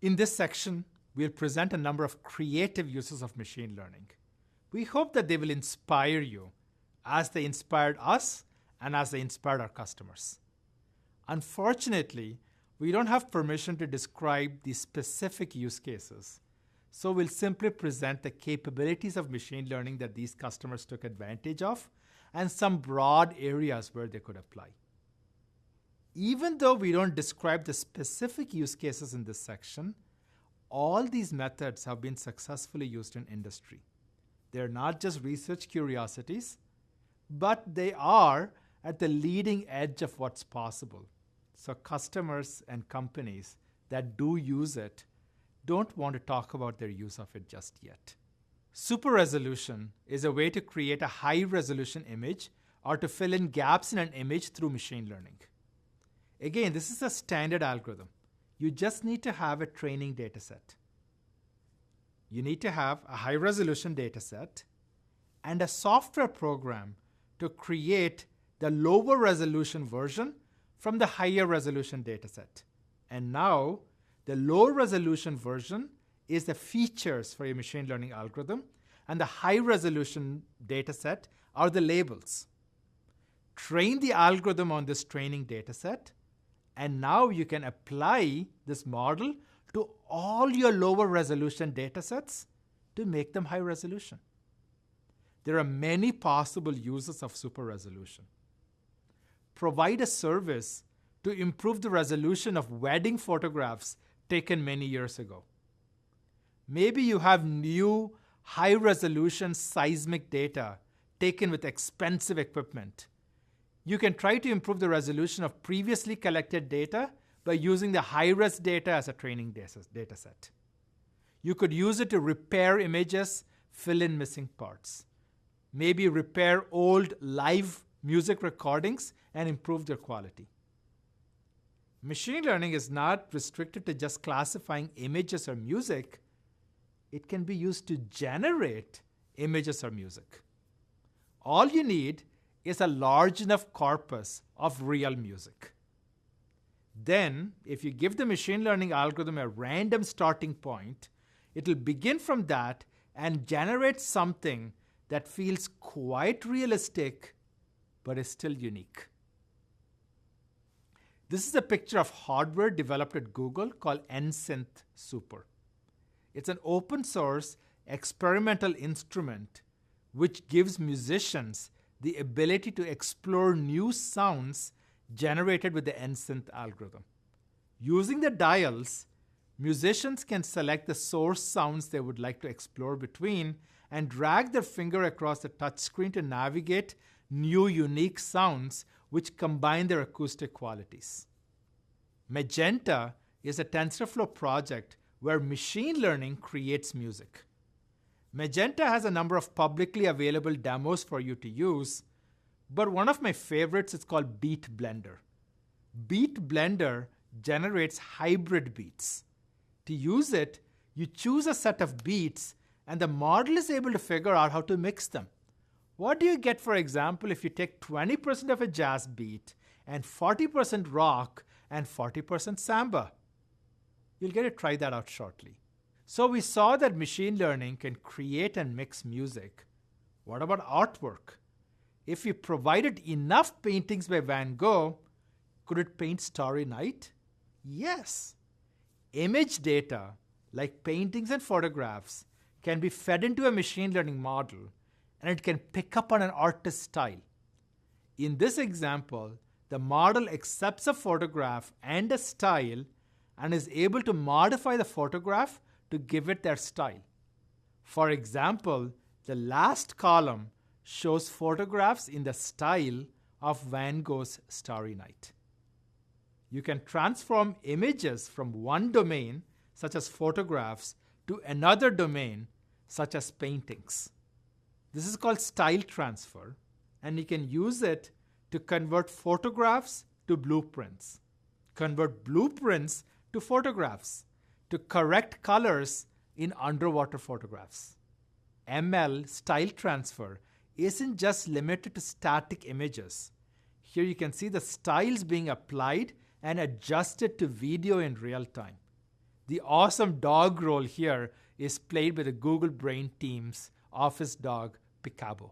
In this section, we'll present a number of creative uses of machine learning. We hope that they will inspire you as they inspired us and as they inspired our customers. Unfortunately, we don't have permission to describe the specific use cases, so we'll simply present the capabilities of machine learning that these customers took advantage of and some broad areas where they could apply. Even though we don't describe the specific use cases in this section, all these methods have been successfully used in industry. They're not just research curiosities, but they are at the leading edge of what's possible. So customers and companies that do use it don't want to talk about their use of it just yet. Super resolution is a way to create a high-resolution image or to fill in gaps in an image through machine learning. Again, this is a standard algorithm. You just need to have a training data set. You need to have a high-resolution data set and a software program to create the lower resolution version from the higher resolution data set. And now, the lower resolution version is the features for your machine learning algorithm, and the high resolution data set are the labels. Train the algorithm on this training data set, and now you can apply this model to all your lower resolution data sets to make them high resolution. There are many possible uses of super resolution. Provide a service to improve the resolution of wedding photographs taken many years ago. Maybe you have new high-resolution seismic data taken with expensive equipment. You can try to improve the resolution of previously collected data by using the high-res data as a training data set. You could use it to repair images, fill in missing parts. Maybe repair old live music recordings and improve their quality. Machine learning is not restricted to just classifying images or music. It can be used to generate images or music. All you need is a large enough corpus of real music. Then, if you give the machine learning algorithm a random starting point, it will begin from that and generate something that feels quite realistic, but is still unique. This is a picture of hardware developed at Google called NSynth Super. It's an open source experimental instrument which gives musicians the ability to explore new sounds generated with the NSynth algorithm. Using the dials, musicians can select the source sounds they would like to explore between and drag their finger across the touchscreen to navigate new unique sounds which combine their acoustic qualities. Magenta is a TensorFlow project where machine learning creates music. Magenta has a number of publicly available demos for you to use, but one of my favorites is called Beat Blender. Beat Blender generates hybrid beats. To use it, you choose a set of beats and the model is able to figure out how to mix them. What do you get, for example, if you take 20% of a jazz beat and 40% rock and 40% samba? You'll get to try that out shortly. So we saw that machine learning can create and mix music. What about artwork? If we provided enough paintings by Van Gogh, could it paint Starry Night? Yes. Image data, like paintings and photographs, can be fed into a machine learning model, and it can pick up on an artist's style. In this example, the model accepts a photograph and a style and is able to modify the photograph to give it their style. For example, the last column shows photographs in the style of Van Gogh's Starry Night. You can transform images from one domain, such as photographs, to another domain, such as paintings. This is called style transfer, and you can use it to convert photographs to blueprints, convert blueprints to photographs, to correct colors in underwater photographs. ML style transfer isn't just limited to static images. Here you can see the styles being applied and adjusted to video in real time. The awesome dog role here is played by the Google Brain team's office dog, Picabo.